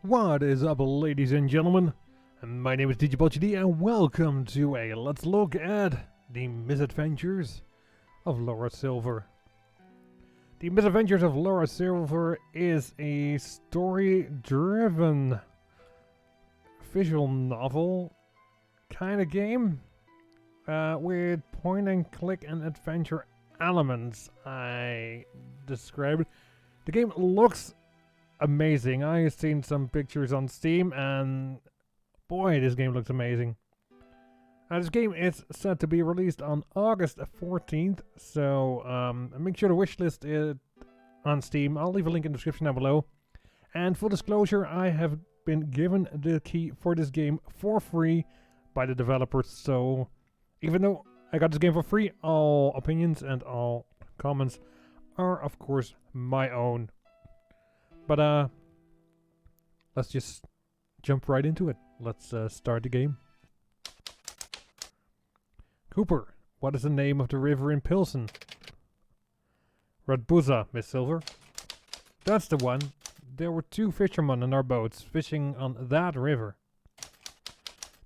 What is up, ladies and gentlemen? My name is DJPaultjeD and welcome to a Let's Look at the Misadventures of Laura Silver. The Misadventures of Laura Silver is a story-driven visual novel kind of game with point-and-click and adventure elements. I described the game looks amazing. I've seen some pictures on Steam and boy, this game looks amazing. This game is set to be released on August 14th, so make sure to wishlist it on Steam. I'll leave a link in the description down below. And full disclosure, I have been given the key for this game for free by the developers, so even though I got this game for free, all opinions and all comments are of course my own. But let's just jump right into it. Let's start the game. Cooper, what is the name of the river in Pilsen? Radbuza, Miss Silver. That's the one. There were two fishermen on our boats fishing on that river.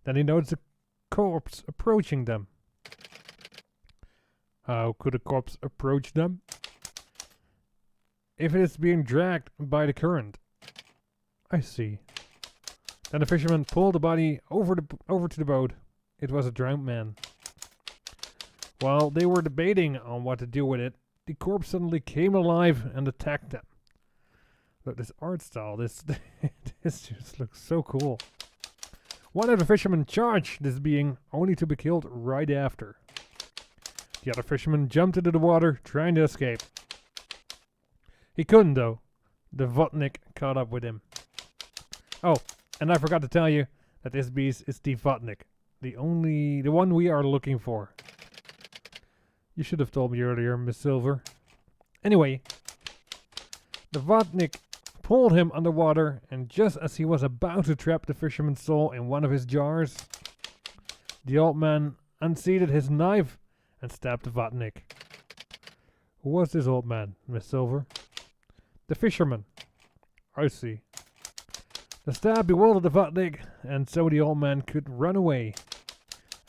Then he noticed a corpse approaching them. How could a corpse approach them? If it is being dragged by the current. I see. Then the fisherman pulled the body over to the boat. It was a drowned man. While they were debating on what to do with it, the corpse suddenly came alive and attacked them. Look, this art style, this just looks so cool. One of the fishermen charged this being, only to be killed right after. The other fisherman jumped into the water, trying to escape. He couldn't though. The Vodnik caught up with him. Oh, and I forgot to tell you that this beast is the Vodnik. The one we are looking for. You should have told me earlier, Miss Silver. Anyway, the Vodnik pulled him underwater, and just as he was about to trap the fisherman's soul in one of his jars, the old man unseated his knife and stabbed the Vodnik. Who was this old man, Miss Silver? The fisherman. I see. The stab bewildered the Vodnik, and so the old man could run away.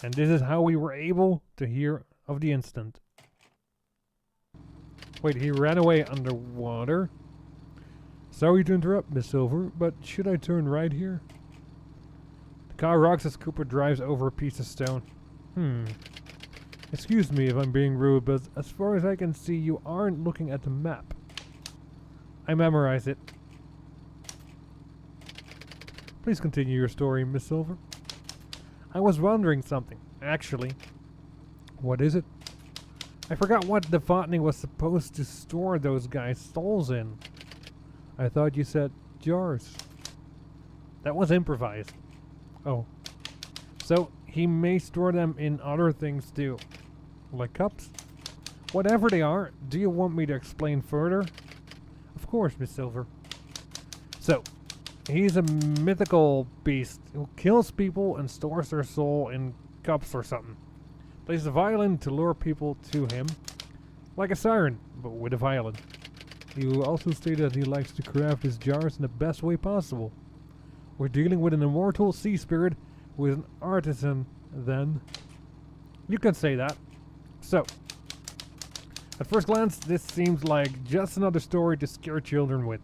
And this is how we were able to hear of the incident. Wait, he ran away underwater? Sorry to interrupt, Miss Silver, but should I turn right here? The car rocks as Cooper drives over a piece of stone. Excuse me if I'm being rude, but as far as I can see, you aren't looking at the map. I memorize it. Please continue your story, Miss Silver. I was wondering something, actually. What is it? I forgot what the Vodnik was supposed to store those guys' souls in. I thought you said jars. That was improvised. Oh. So he may store them in other things too. Like cups? Whatever they are, do you want me to explain further? Of course, Miss Silver. So, he's a mythical beast who kills people and stores their soul in cups or something. Plays the violin to lure people to him, like a siren, but with a violin. You also stated that he likes to craft his jars in the best way possible. We're dealing with an immortal sea spirit who is an artisan, then. You can say that. So, at first glance, this seems like just another story to scare children with.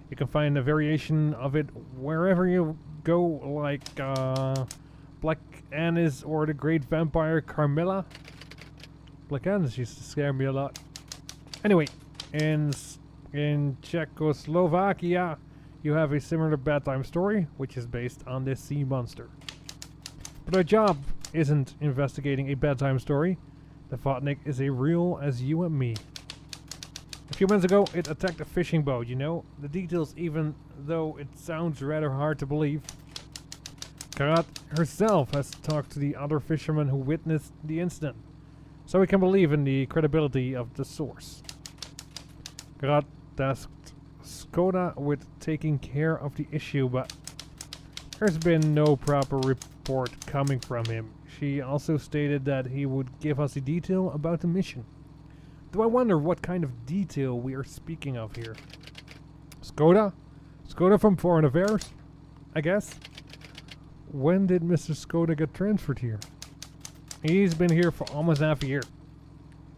You can find a variation of it wherever you go, like Black Annis or the Great Vampire Carmilla. Black Annis used to scare me a lot. Anyway, in Czechoslovakia, you have a similar bedtime story, which is based on this sea monster. But our job isn't investigating a bedtime story. The Vodnik is as real as you and me. A few months ago, it attacked a fishing boat, you know. The details, even though it sounds rather hard to believe. Karat herself has talked to the other fishermen who witnessed the incident, so we can believe in the credibility of the source. Karat tasked Skoda with taking care of the issue, but there's been no proper report coming from him. She also stated that he would give us a detail about the mission. Do I wonder what kind of detail we are speaking of here? Skoda? Skoda from Foreign Affairs? I guess. When did Mr. Skoda get transferred here? He's been here for almost half a year.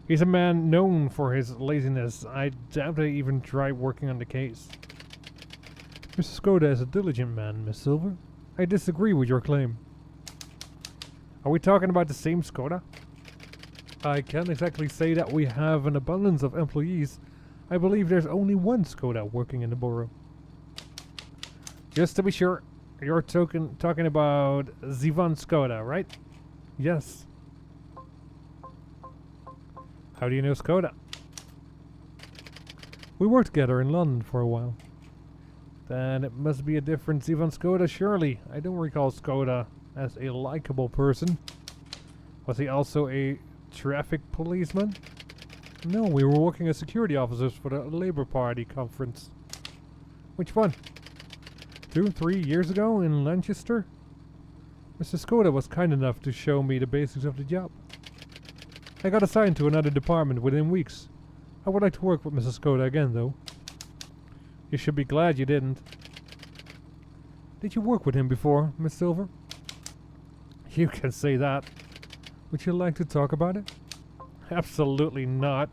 He's a man known for his laziness. I doubt they even tried working on the case. Mr. Skoda is a diligent man, Miss Silver. I disagree with your claim. Are we talking about the same Skoda? I can't exactly say that we have an abundance of employees. I believe there's only one Skoda working in the borough. Just to be sure, you're talking about Zivan Skoda, right? Yes. How do you know Skoda? We worked together in London for a while. Then it must be a different Zivan Skoda, surely. I don't recall Skoda as a likable person. Was he also a traffic policeman? No, we were working as security officers for the Labour Party conference. Which one? 2-3 years ago in Lancaster? Mr. Skoda was kind enough to show me the basics of the job. I got assigned to another department within weeks. I would like to work with Mr. Skoda again, though. You should be glad you didn't. Did you work with him before, Miss Silver? You can say that. Would you like to talk about it? Absolutely not.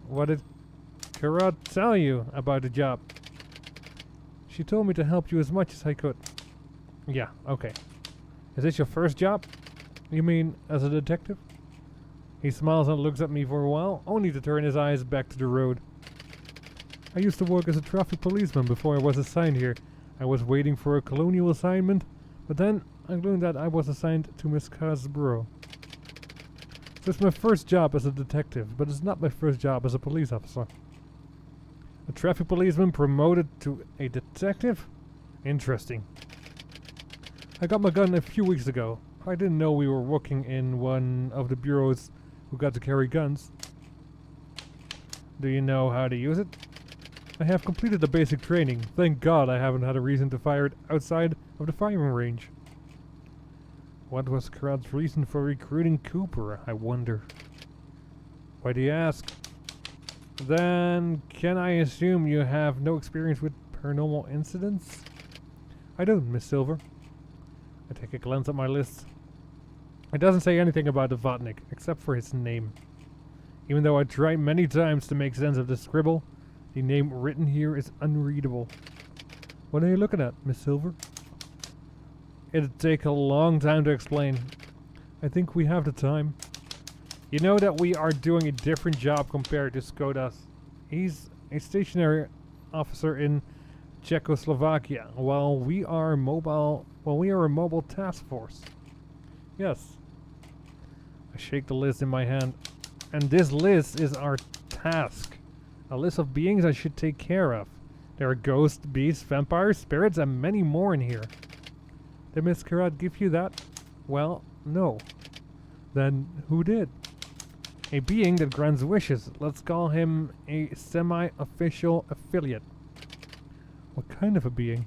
What did Karat tell you about the job? She told me to help you as much as I could. Yeah, okay. Is this your first job? You mean as a detective? He smiles and looks at me for a while, only to turn his eyes back to the road. I used to work as a traffic policeman before I was assigned here. I was waiting for a colonial assignment, but then I learned that I was assigned to Miss Casbro. So it's my first job as a detective, but it's not my first job as a police officer. A traffic policeman promoted to a detective? Interesting. I got my gun a few weeks ago. I didn't know we were working in one of the bureaus who got to carry guns. Do you know how to use it? I have completed the basic training. Thank God I haven't had a reason to fire it outside of the firing range. What was Karat's reason for recruiting Cooper, I wonder? Why do you ask? Then, can I assume you have no experience with paranormal incidents? I don't, Miss Silver. I take a glance at my list. It doesn't say anything about the Vodnik, except for his name. Even though I tried many times to make sense of the scribble, the name written here is unreadable. What are you looking at, Miss Silver? It'd take a long time to explain. I think we have the time. You know that we are doing a different job compared to Skoda's. He's a stationary officer in Czechoslovakia, while we are a mobile task force. Yes. I shake the list in my hand. And this list is our task. A list of beings I should take care of. There are ghosts, beasts, vampires, spirits, and many more in here. Did Miss Karat give you that? Well, no. Then who did? A being that grants wishes. Let's call him a semi-official affiliate. What kind of a being?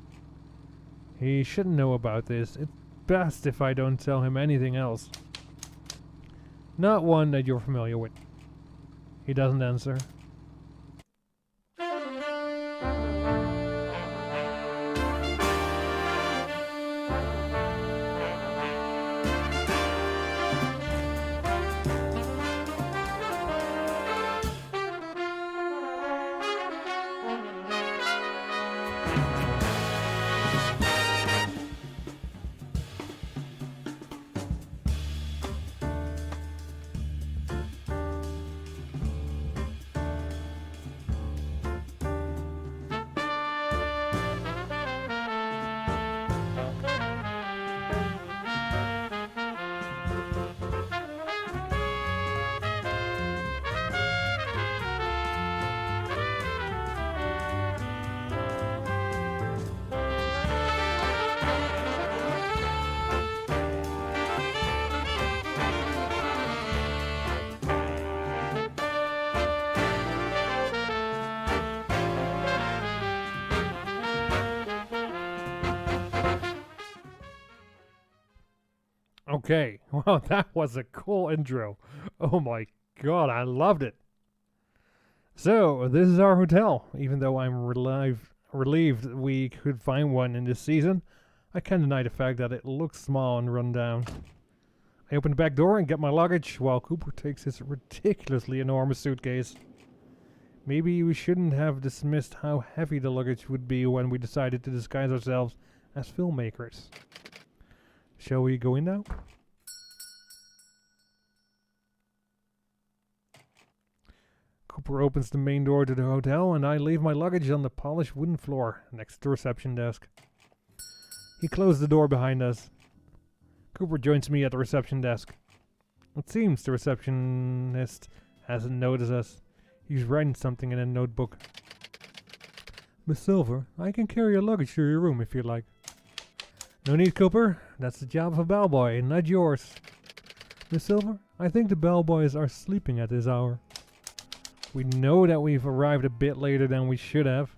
He shouldn't know about this. It's best if I don't tell him anything else. Not one that you're familiar with. He doesn't answer. Okay, well, that was a cool intro. Oh my god, I loved it. So, this is our hotel. Even though I'm relieved we could find one in this season, I can't deny the fact that it looks small and run down. I open the back door and get my luggage while Cooper takes his ridiculously enormous suitcase. Maybe we shouldn't have dismissed how heavy the luggage would be when we decided to disguise ourselves as filmmakers. Shall we go in now? Cooper opens the main door to the hotel and I leave my luggage on the polished wooden floor next to the reception desk. He closed the door behind us. Cooper joins me at the reception desk. It seems the receptionist hasn't noticed us. He's writing something in a notebook. Miss Silver, I can carry your luggage to your room if you like. No need, Cooper. That's the job of a bellboy, not yours. Miss Silver, I think the bellboys are sleeping at this hour. We know that we've arrived a bit later than we should have.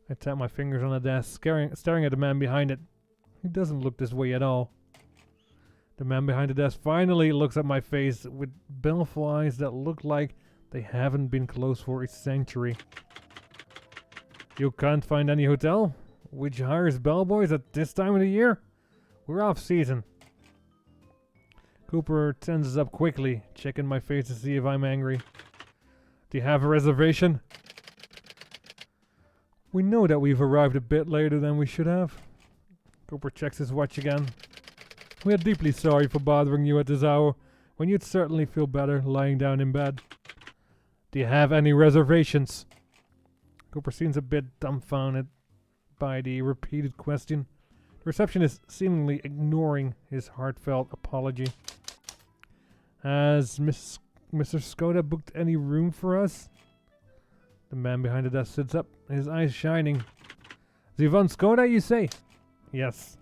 I tap my fingers on the desk, staring at the man behind it. He doesn't look this way at all. The man behind the desk finally looks at my face with baleful eyes that look like they haven't been closed for a century. You can't find any hotel which hires bellboys at this time of the year? We're off season. Cooper tenses up quickly, checking my face to see if I'm angry. Do you have a reservation? We know that we've arrived a bit later than we should have. Cooper checks his watch again. We are deeply sorry for bothering you at this hour, when you'd certainly feel better lying down in bed. Do you have any reservations? Cooper seems a bit dumbfounded by the repeated question. The receptionist seemingly ignoring his heartfelt apology. Has Mr. Skoda booked any room for us? The man behind the desk sits up, his eyes shining. Ivan Skoda, you say? Yes.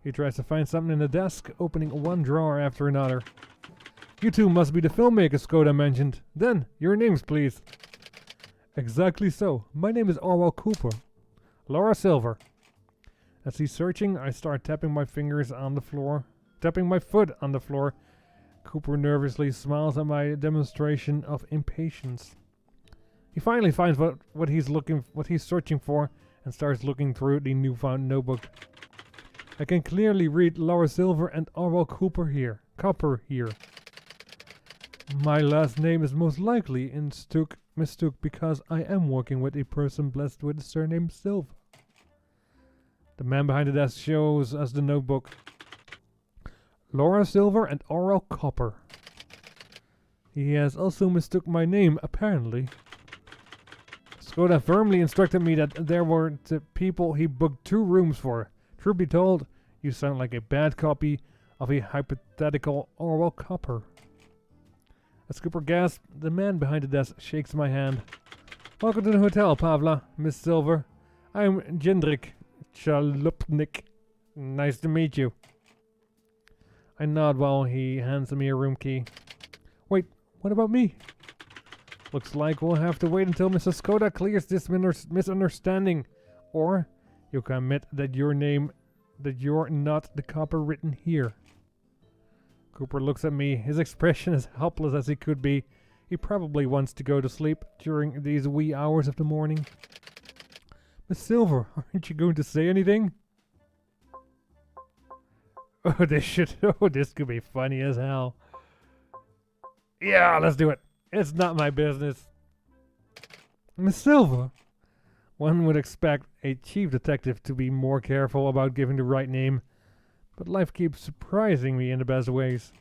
He tries to find something in the desk, opening one drawer after another. You two must be the filmmakers Skoda mentioned. Then, your names, please. Exactly so. My name is Orewell Cooper. Laura Silver. As he's searching, I start tapping my fingers on the floor. Tapping my foot on the floor. Cooper nervously smiles at my demonstration of impatience. He finally finds what he's searching for and starts looking through the newfound notebook. I can clearly read Laura Silver and Orewell Cooper here. My last name is most likely mistook because I am working with a person blessed with the surname Silver. The man behind the desk shows us the notebook. Laura Silver and Orewell Cooper. He has also mistook my name, apparently. Skoda firmly instructed me that there were the people he booked 2 rooms for. Truth be told, you sound like a bad copy of a hypothetical Orewell Cooper. As Cooper gasps, the man behind the desk shakes my hand. Welcome to the hotel, Pavla, Miss Silver. I'm Jindrik Chalupnik. Nice to meet you. I nod while he hands me a room key. Wait, what about me? Looks like we'll have to wait until Mrs. Skoda clears this misunderstanding. Or you can admit that you're not the copper written here. Cooper looks at me, his expression as helpless as he could be. He probably wants to go to sleep during these wee hours of the morning. Miss Silver, aren't you going to say anything? Oh, this could be funny as hell. Yeah, let's do it. It's not my business. Miss Silver? One would expect a chief detective to be more careful about giving the right name, but life keeps surprising me in the best ways.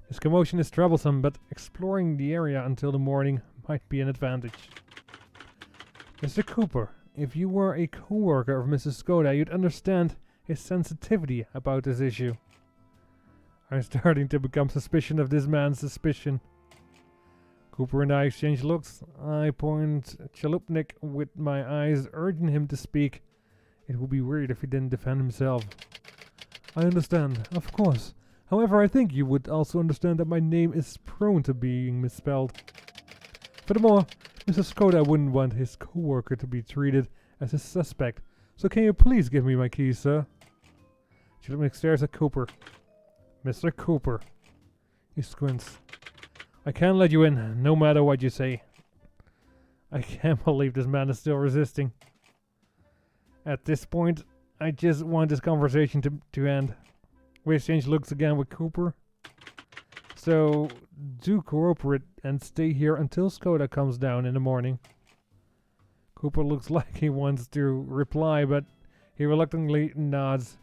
This commotion is troublesome, but exploring the area until the morning might be an advantage. Mr. Cooper, if you were a co-worker of Mrs. Skoda, you'd understand his sensitivity about this issue. I'm starting to become suspicious of this man's suspicion. Cooper and I exchange looks. I point Chalupnik with my eyes, urging him to speak. It would be weird if he didn't defend himself. I understand, of course. However, I think you would also understand that my name is prone to being misspelled. Furthermore, Mr. Skoda wouldn't want his co-worker to be treated as a suspect. So can you please give me my keys, sir? Chalupnik stares at Cooper. Mr. Cooper. He squints. I can't let you in, no matter what you say. I can't believe this man is still resisting. At this point, I just want this conversation to end. We exchange looks again with Cooper. So, do cooperate and stay here until Skoda comes down in the morning. Cooper looks like he wants to reply, but he reluctantly nods.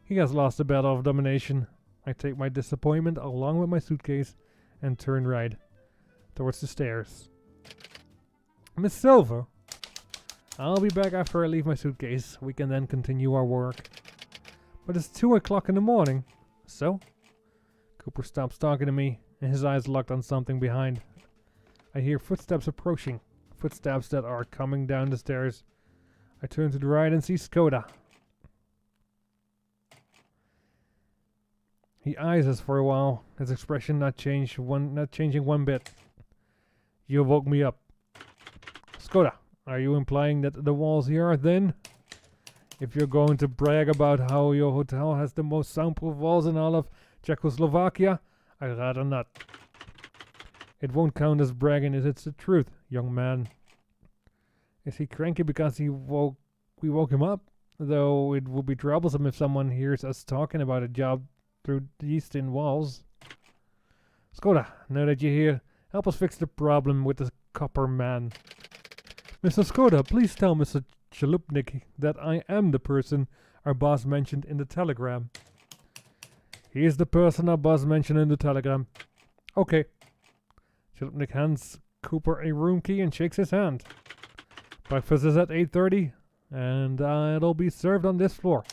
He has lost the battle of domination. I take my disappointment along with my suitcase and turn right towards the stairs. Miss Silver, I'll be back after I leave my suitcase. We can then continue our work. But it's 2 o'clock in the morning. So? Cooper stops talking to me, and his eyes locked on something behind. I hear footsteps approaching. Footsteps that are coming down the stairs. I turn to the right and see Skoda. He eyes us for a while, his expression not changing one bit. You woke me up. Skoda, are you implying that the walls here are thin? If you're going to brag about how your hotel has the most soundproof walls in all of Czechoslovakia, I'd rather not. It won't count as bragging if it's the truth, young man. Is he cranky because we woke him up? Though it would be troublesome if someone hears us talking about a job through these thin walls. Skoda, now that you're here, help us fix the problem with the copper man. Mr. Skoda, please tell Mr. Chalupnik that I am the person our boss mentioned in the telegram. He is the person our boss mentioned in the telegram. Okay. Chalupnik hands Cooper a room key and shakes his hand. Breakfast is at 8:30, and it'll be served on this floor.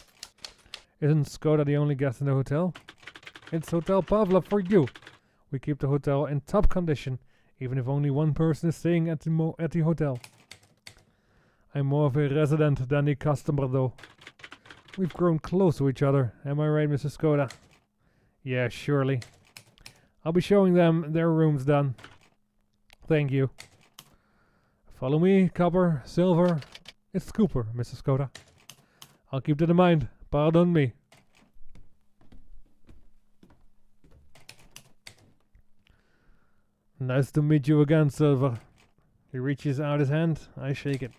Isn't Skoda the only guest in the hotel? It's Hotel Pavla for you. We keep the hotel in top condition, even if only one person is staying at the hotel. I'm more of a resident than a customer, though. We've grown close to each other. Am I right, Mrs. Skoda? Yeah, surely. I'll be showing them their rooms then. Thank you. Follow me, Copper, Silver. It's Cooper, Mrs. Skoda. I'll keep that in mind. Pardon me. Nice to meet you again, Silver. He reaches out his hand. I shake it.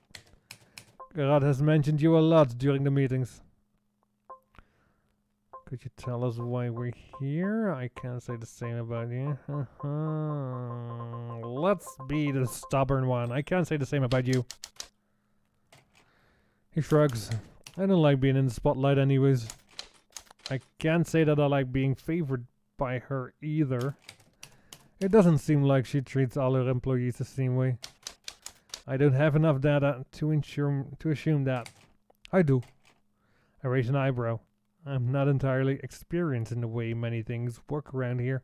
Gerard has mentioned you a lot during the meetings. Could you tell us why we're here? I can't say the same about you. Let's be the stubborn one. I can't say the same about you. He shrugs. I don't like being in the spotlight anyways. I can't say that I like being favored by her either. It doesn't seem like she treats all her employees the same way. I don't have enough data to assume that. I do. I raise an eyebrow. I'm not entirely experienced in the way many things work around here.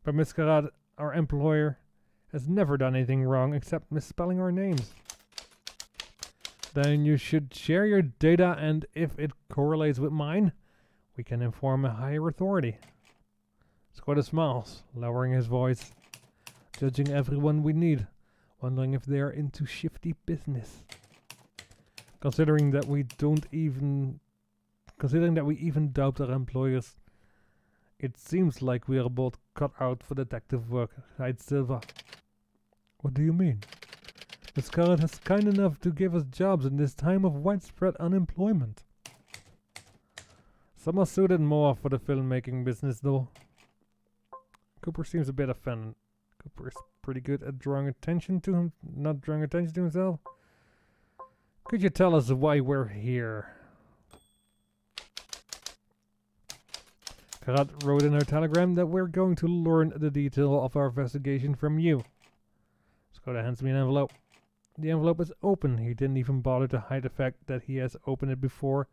But Miss Gerard, our employer, has never done anything wrong except misspelling our names. Then you should share your data, and if it correlates with mine, we can inform a higher authority. Skoda smiles, lowering his voice. Judging everyone we need, wondering if they're into shifty business. Considering that we even doubt our employers, it seems like we are both cut out for detective work, right, Silva? What do you mean? The Scarlet is kind enough to give us jobs in this time of widespread unemployment. Some are suited more for the filmmaking business, though. Cooper seems a bit offended. Cooper is pretty good at not drawing attention to himself. Could you tell us why we're here? Karat wrote in her telegram that we're going to learn the detail of our investigation from you. Skoda hands me an envelope. The envelope is open. He didn't even bother to hide the fact that he has opened it before.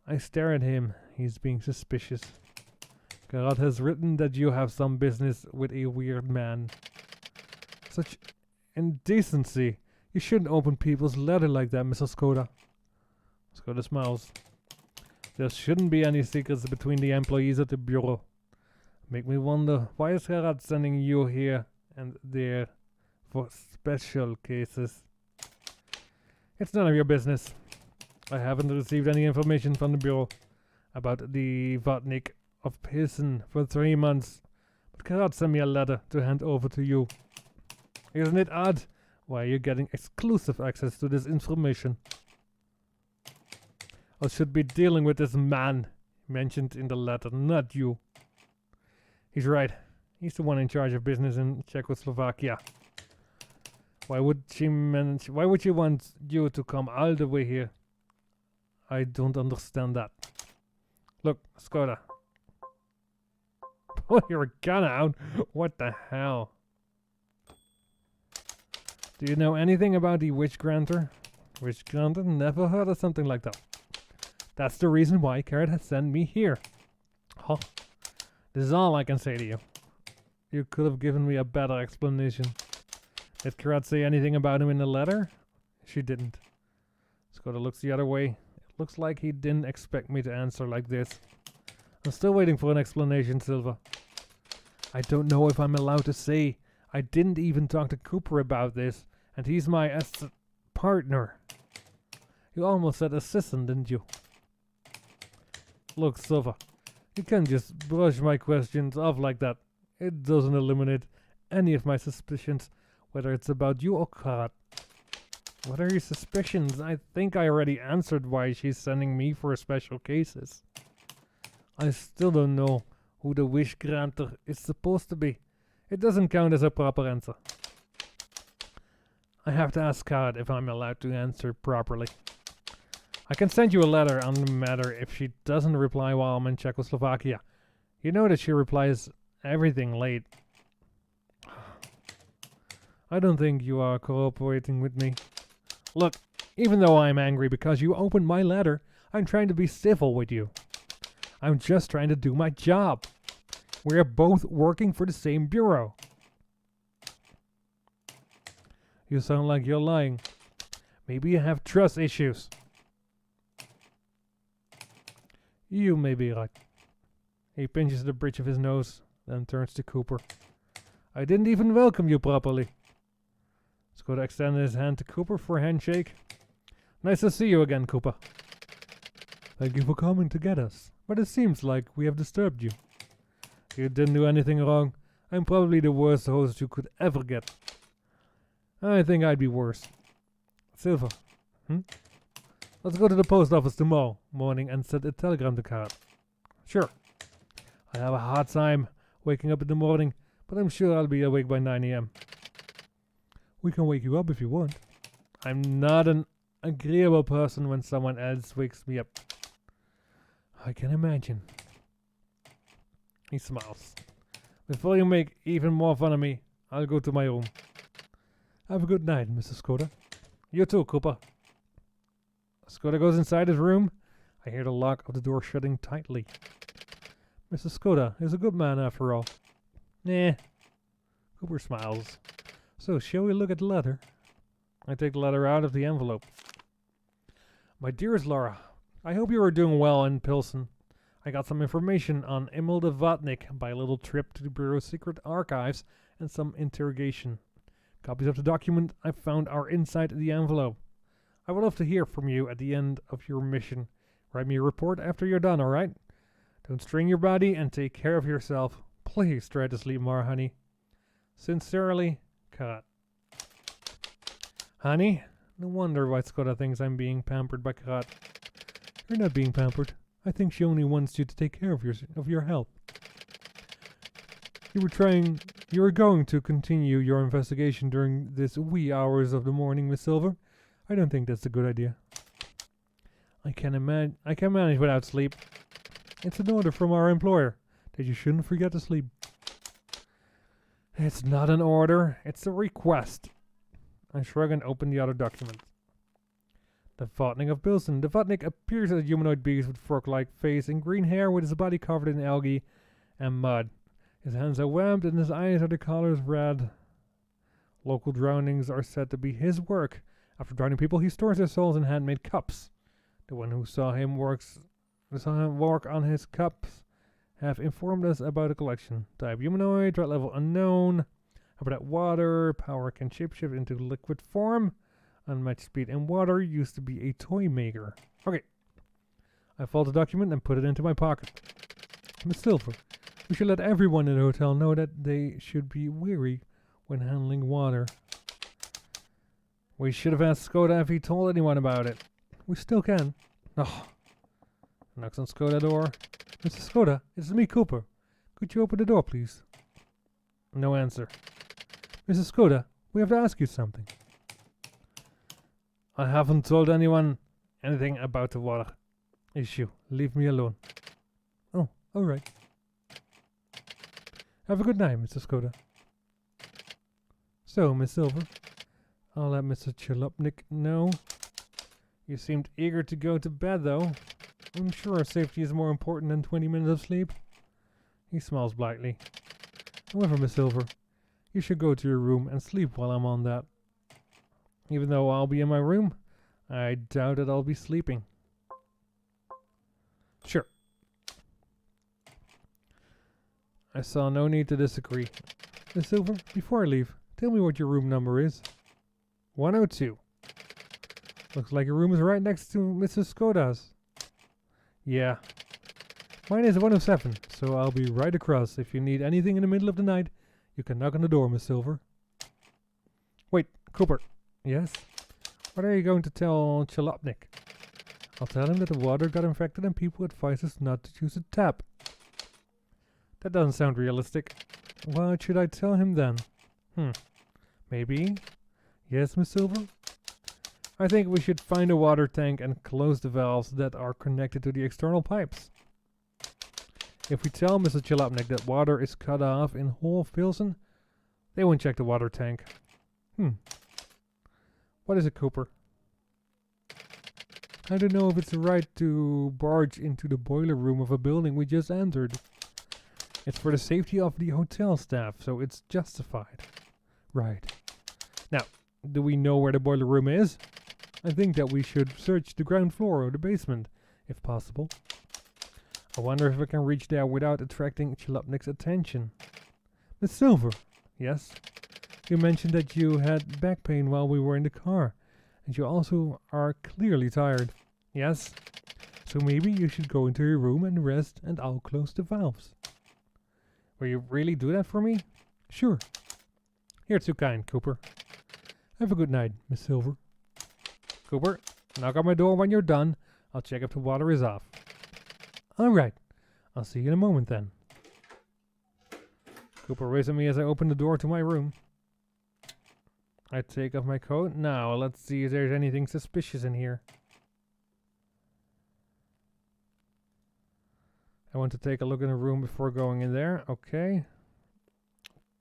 I stare at him. He's being suspicious. Karat has written that you have some business with a weird man. Such indecency. You shouldn't open people's letter like that, Mrs. Skoda. Skoda smiles. There shouldn't be any secrets between the employees at the bureau. Make me wonder, why is Gerard sending you here and there for special cases? It's none of your business. I haven't received any information from the bureau about the Vodnik of Pilsen for 3 months, but Gerard sent me a letter to hand over to you. Isn't it odd? Why are you getting exclusive access to this information? I should be dealing with this man mentioned in the letter, not you. He's right. He's the one in charge of business in Czechoslovakia. Why would she want you to come all the way here? I don't understand that. Look, Skoda. Pull your gun out. What the hell? Do you know anything about the witch granter? Witch granter? Never heard of something like that. That's the reason why Carrot has sent me here. Huh. This is all I can say to you. You could have given me a better explanation. Did Carrot say anything about him in the letter? She didn't. Skoda looks the other way. It looks like he didn't expect me to answer like this. I'm still waiting for an explanation, Silver. I don't know if I'm allowed to say. I didn't even talk to Cooper about this, and he's my partner. You almost said assistant, didn't you? Look, Silver, you can't just brush my questions off like that. It doesn't eliminate any of my suspicions, whether it's about you or Karat. What are your suspicions? I think I already answered why she's sending me for special cases. I still don't know who the wish granter is supposed to be. It doesn't count as a proper answer. I have to ask Karat if I'm allowed to answer properly. I can send you a letter on the matter if she doesn't reply while I'm in Czechoslovakia. You know that she replies everything late. I don't think you are cooperating with me. Look, even though I'm angry because you opened my letter, I'm trying to be civil with you. I'm just trying to do my job. We're both working for the same bureau. You sound like you're lying. Maybe you have trust issues. You may be right. He pinches the bridge of his nose, then turns to Cooper. I didn't even welcome you properly. Skoda extended his hand to Cooper for a handshake. Nice to see you again, Cooper. Thank you for coming to get us, but it seems like we have disturbed you. You didn't do anything wrong. I'm probably the worst host you could ever get. I think I'd be worse. Silver, let's go to the post office tomorrow morning and send a telegram to Karat. Sure. I have a hard time waking up in the morning, but I'm sure I'll be awake by 9 a.m. We can wake you up if you want. I'm not an agreeable person when someone else wakes me up. I can imagine. He smiles. Before you make even more fun of me, I'll go to my room. Have a good night, Mrs. Skoda. You too, Cooper. Skoda goes inside his room. I hear the lock of the door shutting tightly. Mrs. Skoda is a good man after all. Nah. Cooper smiles. So, shall we look at the letter? I take the letter out of the envelope. My dearest Laura, I hope you are doing well in Pilsen. I got some information on Imelda Vodnik by a little trip to the Bureau's secret archives and some interrogation. Copies of the document I found are inside the envelope. I would love to hear from you at the end of your mission. Write me a report after you're done, alright? Don't strain your body and take care of yourself. Please try to sleep more, honey. Sincerely, Kat. Honey? No wonder why Skoda thinks I'm being pampered by Kat. You're not being pampered. I think she only wants you to take care of your health. You were going to continue your investigation during this wee hours of the morning, Miss Silver. I don't think that's a good idea. I can manage without sleep. It's an order from our employer that you shouldn't forget to sleep. It's not an order, it's a request. I shrug and open the other document. The Vodnik of Pilsen. The Vodnik appears as a humanoid beast with frog-like face and green hair with his body covered in algae and mud. His hands are webbed and his eyes are the colors red. Local drownings are said to be his work. After drowning people, he stores their souls in handmade cups. The one who saw him work on his cups have informed us about a collection. Type humanoid, threat level unknown. Habitat water, power can shapeshift into liquid form. Unmatched speed in water, used to be a toy maker. Okay. I fold the document and put it into my pocket. Miss Silver, we should let everyone in the hotel know that they should be wary when handling water. We should have asked Skoda if he told anyone about it. We still can. Oh, Knocks on Skoda door. Mr. Skoda, it's me, Cooper. Could you open the door, please? No answer. Mrs. Skoda, we have to ask you something. I haven't told anyone anything about the water issue. Leave me alone. Oh, alright. Have a good night, Mr. Skoda. So, Miss Silver, I'll let Mr. Chalupnik know. You seemed eager to go to bed, though. I'm sure safety is more important than 20 minutes of sleep. He smiles blankly. However, Miss Silver, you should go to your room and sleep while I'm on that. Even though I'll be in my room, I doubt that I'll be sleeping. Sure. I saw no need to disagree. Miss Silver, before I leave, tell me what your room number is. 102. Looks like your room is right next to Mrs. Skoda's. Yeah. Mine is 107, so I'll be right across. If you need anything in the middle of the night, you can knock on the door, Miss Silver. Wait, Cooper. Yes? What are you going to tell Chalupnik? I'll tell him that the water got infected and people advise us not to use a tap. That doesn't sound realistic. What should I tell him then? Maybe? Yes, Miss Silver? I think we should find a water tank and close the valves that are connected to the external pipes. If we tell Mr. Chalupnik that water is cut off in whole Pilsen, they won't check the water tank. What is it, Cooper? I don't know if it's right to barge into the boiler room of a building we just entered. It's for the safety of the hotel staff, so it's justified. Right. Now, do we know where the boiler room is? I think that we should search the ground floor or the basement, if possible. I wonder if we can reach there without attracting Chalupnik's attention. Miss Silver, yes? You mentioned that you had back pain while we were in the car, and you also are clearly tired. Yes? So maybe you should go into your room and rest, and I'll close the valves. Will you really do that for me? Sure. You're too kind, Cooper. Have a good night, Miss Silver. Cooper, knock on my door when you're done. I'll check if the water is off. Alright. I'll see you in a moment then. Cooper waves at me as I open the door to my room. I take off my coat. Now, let's see if there's anything suspicious in here. I want to take a look in the room before going in there. Okay.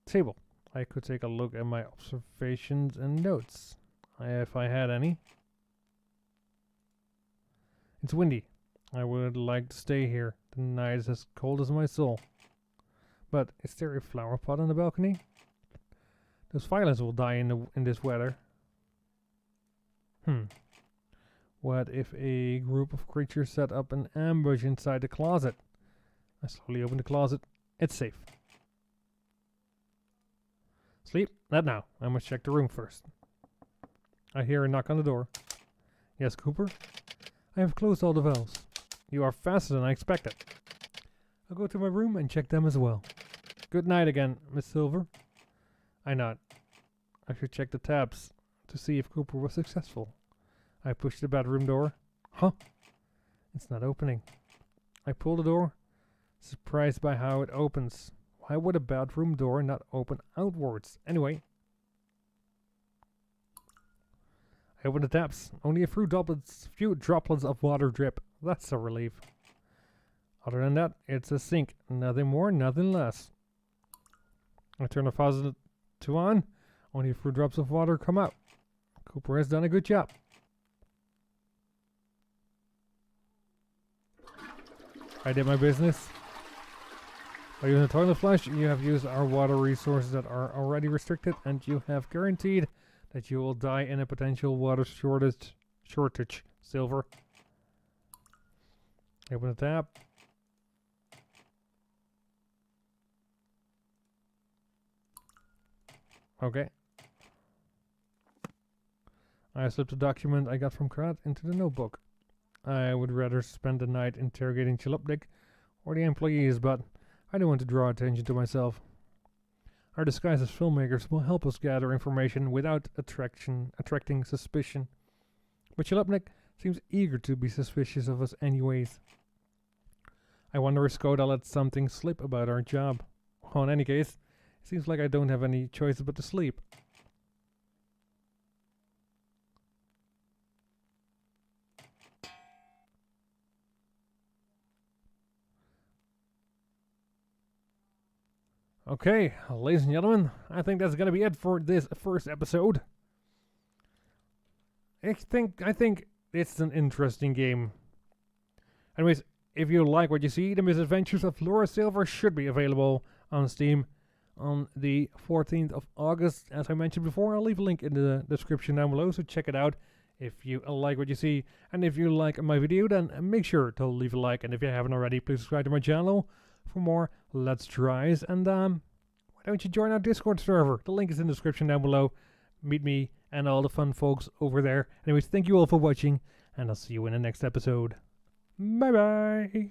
Table. I could take a look at my observations and notes, if I had any. It's windy. I would like to stay here. The night is as cold as my soul. But is there a flower pot on the balcony? Those violets will die in this weather. What if a group of creatures set up an ambush inside the closet? I slowly open the closet. It's safe. Sleep? Not now. I must check the room first. I hear a knock on the door. Yes, Cooper? I have closed all the valves. You are faster than I expected. I'll go to my room and check them as well. Good night again, Miss Silver. I nod. I should check the tabs to see if Cooper was successful. I push the bedroom door. Huh? It's not opening. I pull the door, surprised by how it opens. Why would a bedroom door not open outwards? Anyway. I open the taps. Only a few droplets of water drip. That's a relief. Other than that, it's a sink. Nothing more, nothing less. I turn the faucet to on. Only a few drops of water come out. Cooper has done a good job. I did my business. By using a toilet flush, you have used our water resources that are already restricted, and you have guaranteed that you will die in a potential water shortage. Silver. Open the tap. Okay. I slipped a document I got from Krat into the notebook. I would rather spend the night interrogating Chalupnik or the employees, but I don't want to draw attention to myself. Our disguise as filmmakers will help us gather information without attracting suspicion. But Chalupnik seems eager to be suspicious of us anyways. I wonder if Skoda let something slip about our job. Well, in any case, it seems like I don't have any choices but to sleep. Okay, ladies and gentlemen, I think that's gonna be it for this first episode. I think it's an interesting game. Anyways, if you like what you see, The Misadventures of Laura Silver should be available on Steam on the 14th of August. As I mentioned before, I'll leave a link in the description down below, so check it out if you like what you see. And if you like my video, then make sure to leave a like. And if you haven't already, please subscribe to my channel for more Let's Tries. And why don't you join our Discord server? The link is in the description down below. Meet me and all the fun folks over there. Anyways, thank you all for watching, and I'll see you in the next episode. Bye bye.